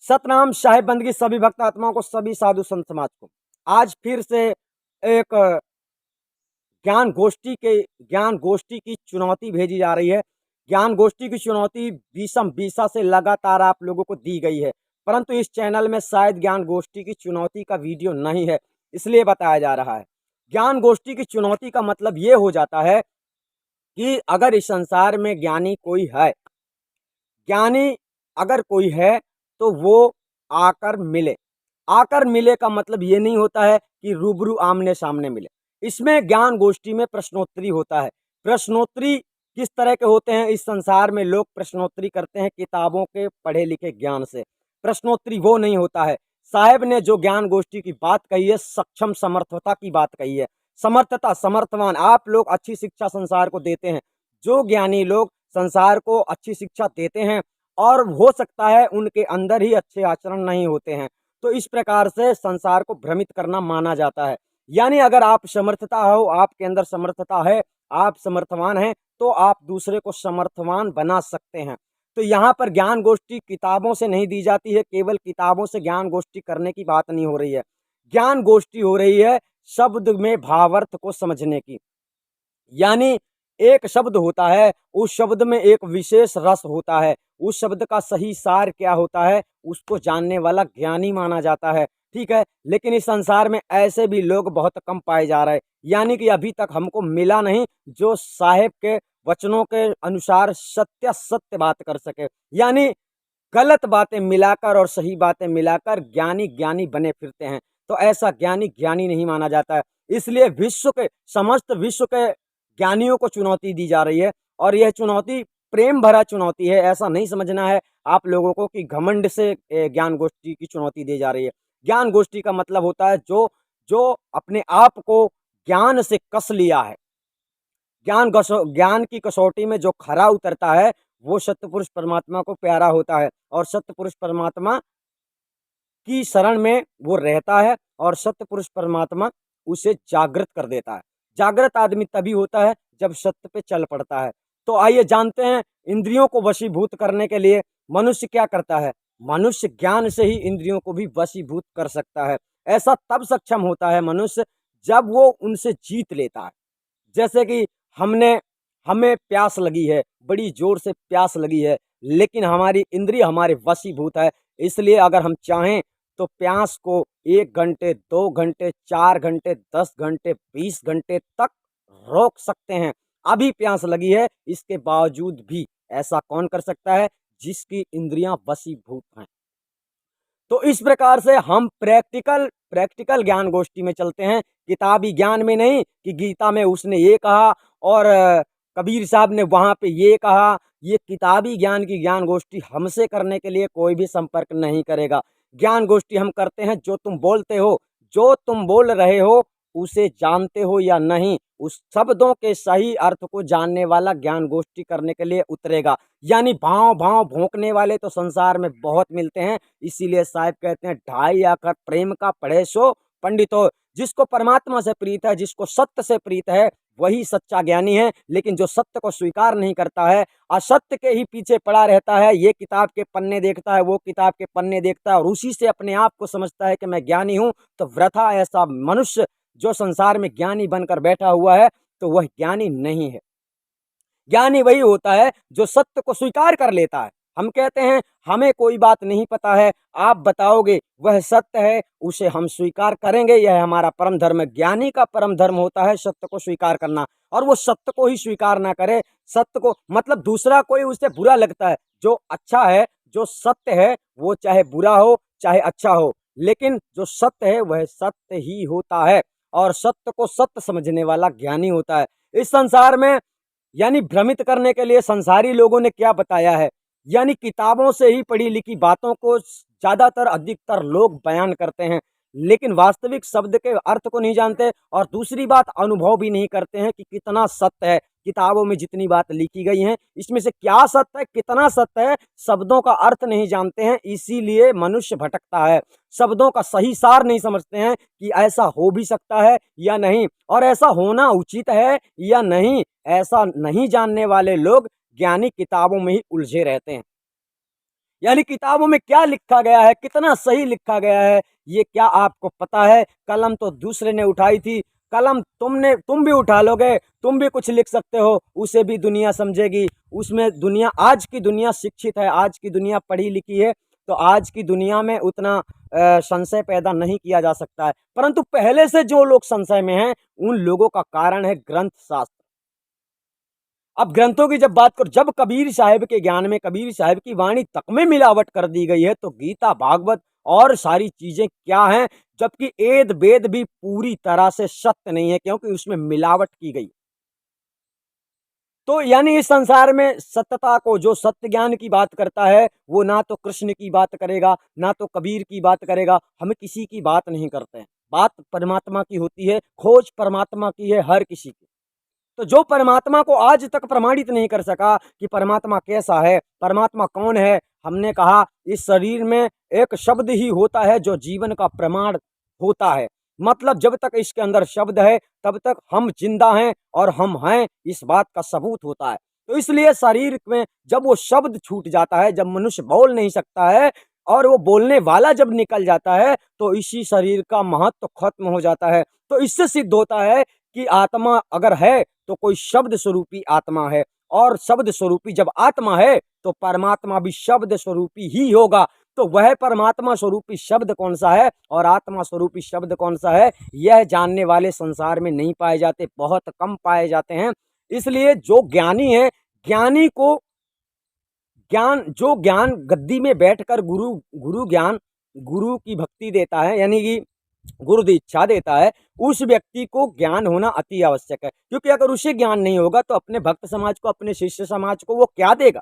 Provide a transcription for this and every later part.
सतनाम साहिब बंदगी सभी भक्त आत्माओं को, सभी साधु संत समाज को। आज फिर से एक ज्ञान गोष्ठी की चुनौती भेजी जा रही है। ज्ञान गोष्ठी की चुनौती विषम विषा से लगातार आप लोगों को दी गई है, परंतु इस चैनल में शायद ज्ञान गोष्ठी की चुनौती का वीडियो नहीं है, इसलिए बताया जा रहा है। ज्ञान गोष्ठी की चुनौती का मतलब ये हो जाता है कि अगर इस संसार में ज्ञानी कोई है, ज्ञानी अगर कोई है तो वो आकर मिले। आकर मिले का मतलब ये नहीं होता है कि रूबरू आमने सामने मिले। इसमें ज्ञान गोष्ठी में प्रश्नोत्तरी होता है। प्रश्नोत्तरी किस तरह के होते हैं? इस संसार में लोग प्रश्नोत्तरी करते हैं किताबों के पढ़े लिखे ज्ञान से। प्रश्नोत्तरी वो नहीं होता है। साहेब ने जो ज्ञान गोष्ठी की बात कही है, सक्षम समर्थता की बात कही है। समर्थता, समर्थवान, आप लोग अच्छी शिक्षा संसार को देते हैं। जो ज्ञानी लोग संसार को अच्छी शिक्षा देते हैं और हो सकता है उनके अंदर ही अच्छे आचरण नहीं होते हैं, तो इस प्रकार से संसार को भ्रमित करना माना जाता है। यानी अगर आप समर्थता हो, आपके अंदर समर्थता है, आप समर्थवान हैं, तो आप दूसरे को समर्थवान बना सकते हैं। तो यहाँ पर ज्ञान गोष्ठी किताबों से नहीं दी जाती है। केवल किताबों से ज्ञान गोष्ठी करने की बात नहीं हो रही है। ज्ञान गोष्ठी हो रही है शब्द में भावार्थ को समझने की। यानी एक शब्द होता है, उस शब्द में एक विशेष रस होता है, उस शब्द का सही सार क्या होता है, उसको जानने वाला ज्ञानी माना जाता है। ठीक है, लेकिन इस संसार में ऐसे भी लोग बहुत कम पाए जा रहे हैं। यानी कि अभी तक हमको मिला नहीं जो साहेब के वचनों के अनुसार सत्य सत्य बात कर सके। यानी गलत बातें मिलाकर और सही बातें मिलाकर ज्ञानी ज्ञानी बने फिरते हैं, तो ऐसा ज्ञानी ज्ञानी नहीं माना जाता है। इसलिए समस्त विश्व के ज्ञानियों को चुनौती दी जा रही है, और यह चुनौती प्रेम भरा चुनौती है। ऐसा नहीं समझना है आप लोगों को कि घमंड से ज्ञान गोष्ठी की चुनौती दी जा रही है। ज्ञान गोष्ठी का मतलब होता है जो जो अपने आप को ज्ञान से कस लिया है, ज्ञान की कसौटी में जो खरा उतरता है, वो सत्पुरुष परमात्मा को प्यारा होता है, और सत्पुरुष परमात्मा की शरण में वो रहता है, और सत्पुरुष परमात्मा उसे जागृत कर देता है। जागृत आदमी तभी होता है जब सत्य पे चल पड़ता है। तो आइए जानते हैं, इंद्रियों को वशीभूत करने के लिए मनुष्य क्या करता है। मनुष्य ज्ञान से ही इंद्रियों को भी वशीभूत कर सकता है। ऐसा तब सक्षम होता है मनुष्य जब वो उनसे जीत लेता है। जैसे कि हमें प्यास लगी है, बड़ी जोर से प्यास लगी है, लेकिन हमारी इंद्रिय हमारे वशीभूत है। इसलिए अगर हम चाहें तो प्यास को 1 घंटे, 2 घंटे, 4 घंटे, 10 घंटे, 20 घंटे तक रोक सकते हैं। अभी प्यास लगी है, इसके बावजूद भी ऐसा कौन कर सकता है? जिसकी इंद्रियां वशीभूत हैं। तो इस प्रकार से हम प्रैक्टिकल ज्ञान गोष्ठी में चलते हैं, किताबी ज्ञान में नहीं कि गीता में उसने ये कहा और कबीर साहब ने वहां पे ये कहा। ये किताबी ज्ञान की ज्ञान गोष्ठी हमसे करने के लिए कोई भी संपर्क नहीं करेगा। ज्ञान गोष्ठी हम करते हैं जो तुम बोलते हो, जो तुम बोल रहे हो उसे जानते हो या नहीं, उस शब्दों के सही अर्थ को जानने वाला ज्ञान गोष्ठी करने के लिए उतरेगा। यानी भाव भाव भोंकने वाले तो संसार में बहुत मिलते हैं। इसीलिए साहिब कहते हैं, ढाई आकर प्रेम का पढ़े सो पंडित हो। जिसको परमात्मा से प्रीत है, जिसको सत्य से प्रीत है, वही सच्चा ज्ञानी है। लेकिन जो सत्य को स्वीकार नहीं करता है, असत्य के ही पीछे पड़ा रहता है, ये किताब के पन्ने देखता है, वो किताब के पन्ने देखता है, और उसी से अपने आप को समझता है कि मैं ज्ञानी हूं, तो वृथा ऐसा मनुष्य जो संसार में ज्ञानी बनकर बैठा हुआ है, तो वह ज्ञानी नहीं है। ज्ञानी वही होता है जो सत्य को स्वीकार कर लेता है। हम कहते हैं हमें कोई बात नहीं पता है, आप बताओगे वह सत्य है, उसे हम स्वीकार करेंगे, यह हमारा परम धर्म है। ज्ञानी का परम धर्म होता है सत्य को स्वीकार करना, और वो सत्य को ही स्वीकार ना करे। सत्य को मतलब दूसरा कोई उसे बुरा लगता है, जो अच्छा है, जो सत्य है, वो चाहे बुरा हो चाहे अच्छा हो, लेकिन जो सत्य है वह सत्य ही होता है, और सत्य को सत्य समझने वाला ज्ञानी होता है। इस संसार में यानी भ्रमित करने के लिए संसारी लोगों ने क्या बताया है, यानी किताबों से ही पढ़ी लिखी बातों को ज्यादातर अधिकतर लोग बयान करते हैं, लेकिन वास्तविक शब्द के अर्थ को नहीं जानते, और दूसरी बात अनुभव भी नहीं करते हैं कि कितना सत्य है। किताबों में जितनी बात लिखी गई है, इसमें से क्या सत्य है, कितना सत्य है, शब्दों का अर्थ नहीं जानते हैं। इसीलिए मनुष्य भटकता है। शब्दों का सही सार नहीं समझते हैं कि ऐसा हो भी सकता है या नहीं, और ऐसा होना उचित है या नहीं। ऐसा नहीं जानने वाले लोग ज्ञानी किताबों में ही उलझे रहते हैं। यानी किताबों में क्या लिखा गया है, कितना सही लिखा गया है, ये क्या आपको पता है? कलम तो दूसरे ने उठाई थी, कलम तुम भी उठा लोगे, तुम भी कुछ लिख सकते हो, उसे भी दुनिया समझेगी। उसमें दुनिया, आज की दुनिया शिक्षित है, आज की दुनिया पढ़ी लिखी है, तो आज की दुनिया में उतना संशय पैदा नहीं किया जा सकता है। परंतु पहले से जो लोग संशय में हैं, उन लोगों का कारण है ग्रंथ शास्त्र। अब ग्रंथों की जब बात करो, जब कबीर साहब के ज्ञान में, कबीर साहब की वाणी तक में मिलावट कर दी गई है, तो गीता, भागवत और सारी चीजें क्या हैं? जबकि एद वेद भी पूरी तरह से सत्य नहीं है, क्योंकि उसमें मिलावट की गई। तो यानी इस संसार में सत्यता को, जो सत्य ज्ञान की बात करता है, वो ना तो कृष्ण की बात करेगा, ना तो कबीर की बात करेगा, हम किसी की बात नहीं करते हैं। बात परमात्मा की होती है, खोज परमात्मा की है हर किसी की। तो जो परमात्मा को आज तक प्रमाणित नहीं कर सका कि परमात्मा कैसा है, परमात्मा कौन है, हमने कहा इस शरीर में एक शब्द ही होता है जो जीवन का प्रमाण होता है। मतलब जब तक इसके अंदर शब्द है, तब तक हम जिंदा हैं और हम हैं, इस बात का सबूत होता है। तो इसलिए शरीर में जब वो शब्द छूट जाता है, जब मनुष्य बोल नहीं सकता है और वो बोलने वाला जब निकल जाता है, तो इसी शरीर का महत्व खत्म हो जाता है। तो इससे सिद्ध होता है कि आत्मा अगर है तो कोई शब्द स्वरूपी आत्मा है, और शब्द स्वरूपी जब आत्मा है तो परमात्मा भी शब्द स्वरूपी ही होगा। तो वह परमात्मा स्वरूपी शब्द कौन सा है और आत्मा स्वरूपी शब्द कौन सा है, यह जानने वाले संसार में नहीं पाए जाते, बहुत कम पाए जाते हैं। इसलिए जो ज्ञानी है, ज्ञानी को ज्ञान, जो ज्ञान गद्दी में बैठकर गुरु गुरु ज्ञान, गुरु की भक्ति देता है, यानी कि गुरु दीक्षा देता है, उस व्यक्ति को ज्ञान होना अति आवश्यक है। क्योंकि अगर उसे ज्ञान नहीं होगा तो अपने भक्त समाज को, अपने शिष्य समाज को वो क्या देगा?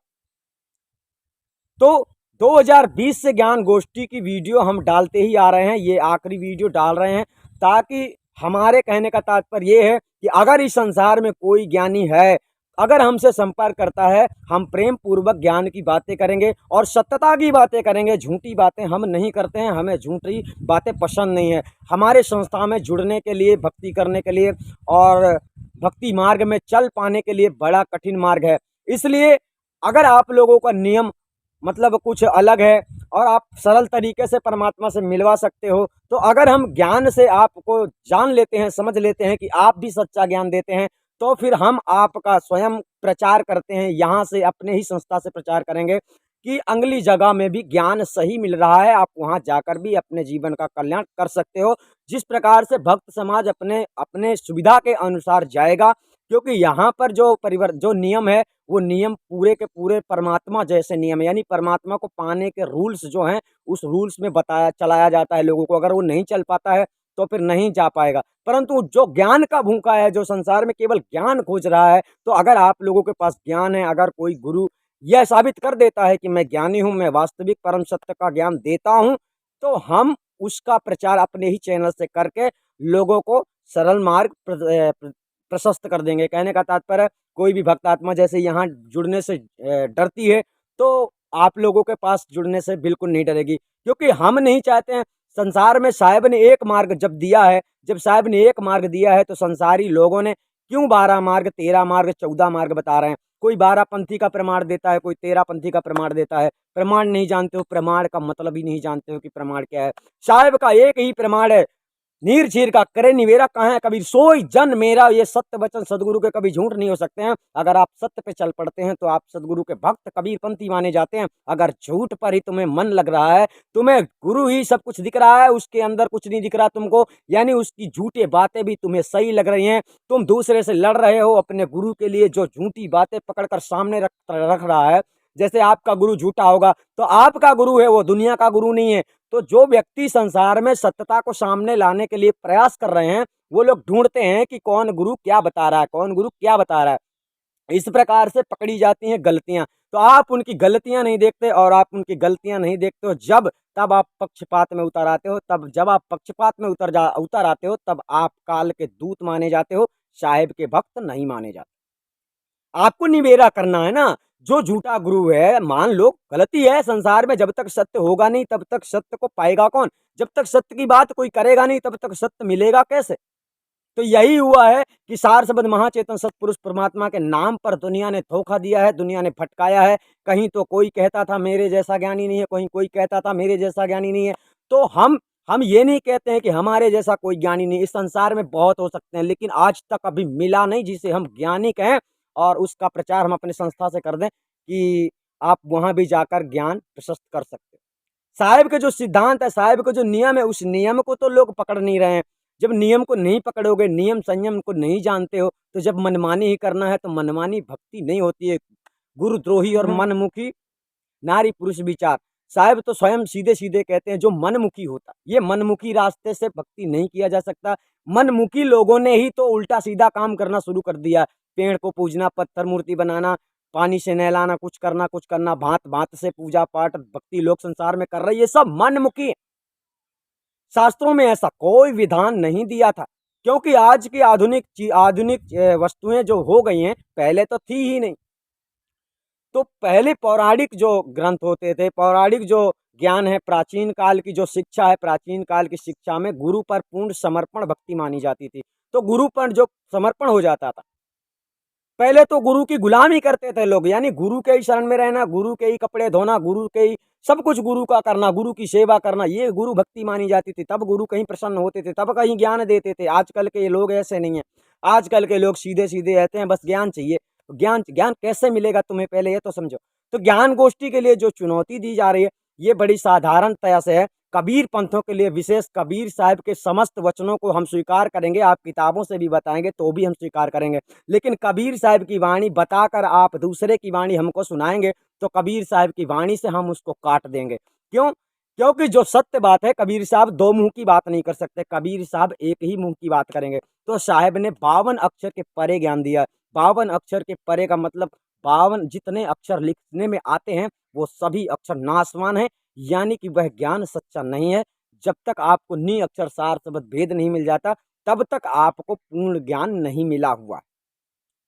तो 2020 से ज्ञान गोष्ठी की वीडियो हम डालते ही आ रहे हैं, ये आखिरी वीडियो डाल रहे हैं, ताकि हमारे कहने का तात्पर्य ये है कि अगर इस संसार में कोई ज्ञानी है, अगर हमसे संपर्क करता है, हम प्रेम पूर्वक ज्ञान की बातें करेंगे और सत्यता की बातें करेंगे। झूठी बातें हम नहीं करते हैं, हमें झूठी बातें पसंद नहीं है। हमारे संस्था में जुड़ने के लिए, भक्ति करने के लिए और भक्ति मार्ग में चल पाने के लिए बड़ा कठिन मार्ग है। इसलिए अगर आप लोगों का नियम मतलब कुछ अलग है और आप सरल तरीके से परमात्मा से मिलवा सकते हो, तो अगर हम ज्ञान से आपको जान लेते हैं, समझ लेते हैं कि आप भी सच्चा ज्ञान देते हैं, तो फिर हम आपका स्वयं प्रचार करते हैं, यहाँ से अपने ही संस्था से प्रचार करेंगे कि अगली जगह में भी ज्ञान सही मिल रहा है, आप वहाँ जाकर भी अपने जीवन का कल्याण कर सकते हो। जिस प्रकार से भक्त समाज अपने अपने सुविधा के अनुसार जाएगा, क्योंकि यहाँ पर जो नियम है, वो नियम पूरे के पूरे परमात्मा जैसे नियम है, यानी परमात्मा को पाने के रूल्स जो हैं, उस रूल्स में बताया चलाया जाता है लोगों को। अगर वो नहीं चल पाता है तो फिर नहीं जा पाएगा। परंतु जो ज्ञान का भूखा है, जो संसार में केवल ज्ञान खोज रहा है, तो अगर आप लोगों के पास ज्ञान है, अगर कोई गुरु यह साबित कर देता है कि मैं ज्ञानी हूँ, मैं वास्तविक परम सत्य का ज्ञान देता हूँ, तो हम उसका प्रचार अपने ही चैनल से करके लोगों को सरल मार्ग प्रशस्त कर देंगे। कहने का तात्पर्य, कोई भी भक्त आत्मा जैसे यहाँ जुड़ने से डरती है, तो आप लोगों के पास जुड़ने से बिल्कुल नहीं डरेगी, क्योंकि हम नहीं चाहते हैं। संसार में साहिब ने एक मार्ग जब दिया है, जब साहिब ने एक मार्ग दिया है, तो संसारी लोगों ने क्यों 12 मार्ग, 13 मार्ग, 14 मार्ग बता रहे हैं? कोई 12 पंथी का प्रमाण देता है, कोई 13 पंथी का प्रमाण देता है। प्रमाण नहीं जानते हो, प्रमाण का मतलब ही नहीं जानते हो कि प्रमाण क्या है। साहिब का एक ही प्रमाण है, नीर चीर का करे निवेरा कहाँ है कबीर, सोई जन मेरा। ये सत्य वचन सदगुरु के कभी झूठ नहीं हो सकते हैं। अगर आप सत्य पे चल पड़ते हैं तो आप सदगुरु के भक्त कबीर पंथी माने जाते हैं। अगर झूठ पर ही तुम्हें मन लग रहा है, तुम्हें गुरु ही सब कुछ दिख रहा है, उसके अंदर कुछ नहीं दिख रहा तुमको, यानी उसकी झूठी बातें भी तुम्हें सही लग रही हैं, तुम दूसरे से लड़ रहे हो अपने गुरु के लिए, जो झूठी बातें पकड़कर सामने रख रहा है। जैसे आपका गुरु झूठा होगा तो आपका गुरु है, वो दुनिया का गुरु नहीं है। तो जो व्यक्ति संसार में सत्यता को सामने लाने के लिए प्रयास कर रहे हैं, वो लोग ढूंढते हैं कि कौन गुरु क्या बता रहा है, कौन गुरु क्या बता रहा है। इस प्रकार से पकड़ी जाती हैं गलतियां। तो आप उनकी गलतियां नहीं देखते, और आप उनकी गलतियां नहीं देखते हो तब आप पक्षपात में उतर आते हो। तब जब आप पक्षपात में उतर आते हो, तब आप काल के दूत माने जाते हो, साहिब के भक्त नहीं माने जाते। आपको निवेरा करना है ना। जो झूठा गुरु है, मान लो गलती है संसार में, जब तक सत्य होगा नहीं तब तक सत्य को पाएगा कौन? जब तक सत्य की बात कोई करेगा नहीं तब तक सत्य मिलेगा कैसे? तो यही हुआ है कि सार शब्द महाचेतन सतपुरुष परमात्मा के नाम पर दुनिया ने धोखा दिया है, दुनिया ने भटकाया है। कहीं तो कोई कहता था मेरे जैसा ज्ञानी नहीं है, कहीं कोई कहता था मेरे जैसा ज्ञानी नहीं है। तो हम ये नहीं कहते हैं कि हमारे जैसा कोई ज्ञानी नहीं, इस संसार में बहुत हो सकते हैं, लेकिन आज तक अभी मिला नहीं जिसे हम ज्ञानी कहें और उसका प्रचार हम अपनी संस्था से कर दें कि आप वहां भी जाकर ज्ञान प्रशस्त कर सकते हैं। साहिब के जो सिद्धांत है, साहिब के जो नियम है, उस नियम को तो लोग पकड़ नहीं रहे हैं। जब नियम को नहीं पकड़ोगे, नियम संयम को नहीं जानते हो, तो जब मनमानी ही करना है तो मनमानी भक्ति नहीं होती है। गुरुद्रोही और मनमुखी नारी पुरुष विचार, साहिब तो स्वयं सीधे सीधे कहते हैं जो मनमुखी होता, ये मनमुखी रास्ते से भक्ति नहीं किया जा सकता। मनमुखी लोगों ने ही तो उल्टा सीधा काम करना शुरू कर दिया, पेड़ को पूजना, पत्थर मूर्ति बनाना, पानी से नहलाना, कुछ करना, भांत भांत से पूजा पाठ भक्ति लोग संसार में कर रहे, ये सब मनमुखी। शास्त्रों में ऐसा कोई विधान नहीं दिया था, क्योंकि आज की आधुनिक वस्तुएं जो हो गई हैं, पहले तो थी ही नहीं। तो पहले पौराणिक जो ग्रंथ होते थे, पौराणिक जो ज्ञान है, प्राचीन काल की जो शिक्षा है, प्राचीन काल की शिक्षा में गुरु पर पूर्ण समर्पण भक्ति मानी जाती थी। तो गुरु पर जो समर्पण हो जाता था, पहले तो गुरु की गुलामी करते थे लोग, यानी गुरु के ही शरण में रहना, गुरु के ही कपड़े धोना, गुरु के ही सब कुछ गुरु का करना, गुरु की सेवा करना, ये गुरु भक्ति मानी जाती थी। तब गुरु कहीं प्रसन्न होते थे, तब कहीं ज्ञान देते थे। आजकल के लोग ऐसे नहीं है, आजकल के लोग सीधे सीधे रहते हैं, बस ज्ञान चाहिए। ज्ञान ज्ञान कैसे मिलेगा तुम्हें, पहले ये तो समझो। तो ज्ञान गोष्ठी के लिए जो चुनौती दी जा रही है, ये बड़ी साधारणतया से है। कबीर पंथों के लिए विशेष कबीर साहब के समस्त वचनों को हम स्वीकार करेंगे, आप किताबों से भी बताएंगे तो भी हम स्वीकार करेंगे, लेकिन कबीर साहब की वाणी बताकर आप दूसरे की वाणी हमको सुनाएंगे तो कबीर साहब की वाणी से हम उसको काट देंगे। क्यों? क्योंकि जो सत्य बात है, कबीर साहब दो मुंह की बात नहीं कर सकते, कबीर साहब एक ही मुंह की बात करेंगे। तो साहब ने 52 अक्षर के परे ज्ञान दिया। 52 अक्षर के परे का मतलब 52 जितने अक्षर लिखने में आते हैं वो सभी अक्षर नाशवान है, यानी कि वह ज्ञान सच्चा नहीं है। जब तक आपको नी अक्षर सार शब्द भेद नहीं मिल जाता, तब तक आपको पूर्ण ज्ञान नहीं मिला हुआ।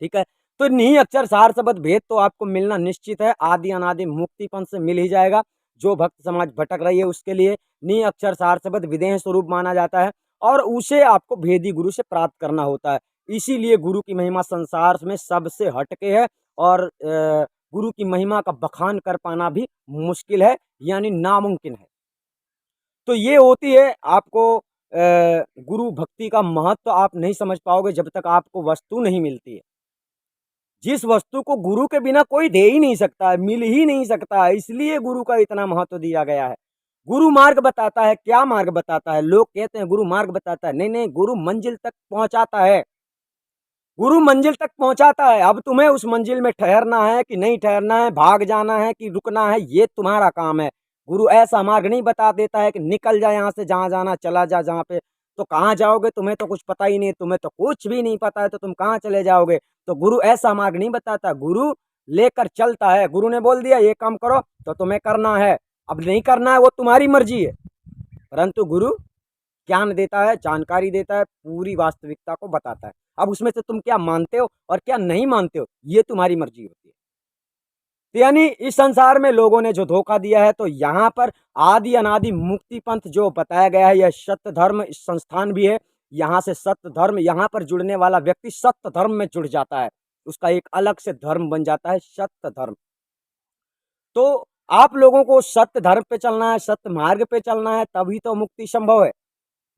ठीक है, तो नी अक्षर सार शब्द भेद तो आपको मिलना निश्चित है, आदि अनादि मुक्तिपन से मिल ही जाएगा। जो भक्त समाज भटक रही है उसके लिए नी अक्षर सार शब्द विदेह स्वरूप माना जाता है और उसे आपको भेदी गुरु से प्राप्त करना होता है। इसीलिए गुरु की महिमा संसार में सबसे हटके है और गुरु की महिमा का बखान कर पाना भी मुश्किल है, यानी नामुमकिन है। तो ये होती है आपको गुरु भक्ति का महत्व आप नहीं समझ पाओगे जब तक आपको वस्तु नहीं मिलती है। जिस वस्तु को गुरु के बिना कोई दे ही नहीं सकता है, मिल ही नहीं सकता है, इसलिए गुरु का इतना महत्व दिया गया है। गुरु मार्ग बताता है, क्या मार्ग बताता है? लोग कहते हैं गुरु मार्ग बताता है, नहीं नहीं, गुरु मंजिल तक पहुंचाता है। गुरु मंजिल तक पहुंचाता है, अब तुम्हें उस मंजिल में ठहरना है कि नहीं ठहरना है, भाग जाना है कि रुकना है, ये तुम्हारा काम है। गुरु ऐसा मार्ग नहीं बता देता है कि निकल जा यहाँ से, जहाँ जाना चला जा, जहाँ पे तो कहाँ जाओगे तुम्हें तो कुछ पता ही नहीं, तुम्हें तो कुछ भी नहीं पता है तो तुम कहाँ चले जाओगे। तो गुरु ऐसा मार्ग नहीं बताता, गुरु लेकर चलता है। गुरु ने बोल दिया ये काम करो तो तुम्हें करना है, अब नहीं करना है वो तुम्हारी मर्जी है, परंतु गुरु ज्ञान देता है, जानकारी देता है, पूरी वास्तविकता को बताता है। अब उसमें से तुम क्या मानते हो और क्या नहीं मानते हो, ये तुम्हारी मर्जी होती है। तो यानी इस संसार में लोगों ने जो धोखा दिया है, तो यहाँ पर आदि अनादि मुक्ति पंथ जो बताया गया है, यह सत्य धर्म संस्थान भी है। यहाँ से सत्य धर्म, यहाँ पर जुड़ने वाला व्यक्ति सत्य धर्म में जुड़ जाता है, उसका एक अलग से धर्म बन जाता है सत्य धर्म। तो आप लोगों को सत्य धर्म पे चलना है, सत्य मार्ग पे चलना है, तभी तो मुक्ति संभव है।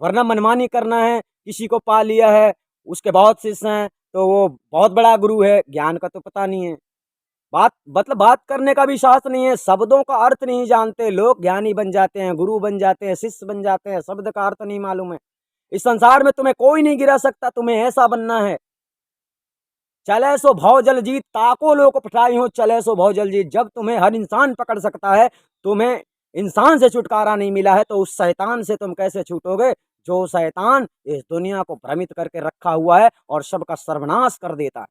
वरना मनमानी करना है, किसी को पा लिया है, उसके बहुत शिष्य हैं तो वो बहुत बड़ा गुरु है, ज्ञान का तो पता नहीं है, बात करने का भी शास्त्र नहीं है, शब्दों का अर्थ नहीं जानते लोग, ज्ञानी बन जाते हैं, गुरु बन जाते हैं, शिष्य बन जाते हैं, शब्द का अर्थ नहीं मालूम है। इस संसार में तुम्हें कोई नहीं गिरा सकता, तुम्हें ऐसा बनना है। चले सो भव जल जीत, ताको लोक पठाई हो, चले सो भव जल जीत। जब तुम्हें हर इंसान पकड़ सकता है, तुम्हें इंसान से छुटकारा नहीं मिला है, तो उस शैतान से तुम कैसे छूटोगे, जो शैतान इस दुनिया को भ्रमित करके रखा हुआ है और सबका सर्वनाश कर देता है।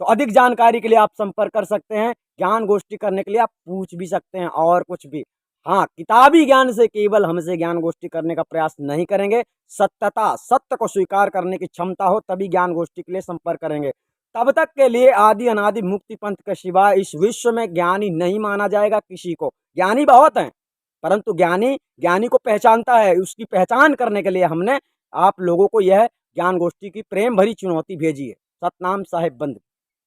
तो अधिक जानकारी के लिए आप संपर्क कर सकते हैं, ज्ञान गोष्ठी करने के लिए आप पूछ भी सकते हैं और कुछ भी। हाँ, किताबी ज्ञान से केवल हमसे ज्ञान गोष्ठी करने का प्रयास नहीं करेंगे, सत्यता सत्य को स्वीकार करने की क्षमता हो तभी ज्ञान गोष्ठी के लिए संपर्क करेंगे। तब तक के लिए आदि अनादि मुक्ति पंथ के सिवाय इस विश्व में ज्ञानी नहीं माना जाएगा किसी को। ज्ञानी बहुत हैं, परंतु ज्ञानी को पहचानता है, उसकी पहचान करने के लिए हमने आप लोगों को यह ज्ञान गोष्ठी की प्रेम भरी चुनौती भेजी है। सतनाम साहिब बंद।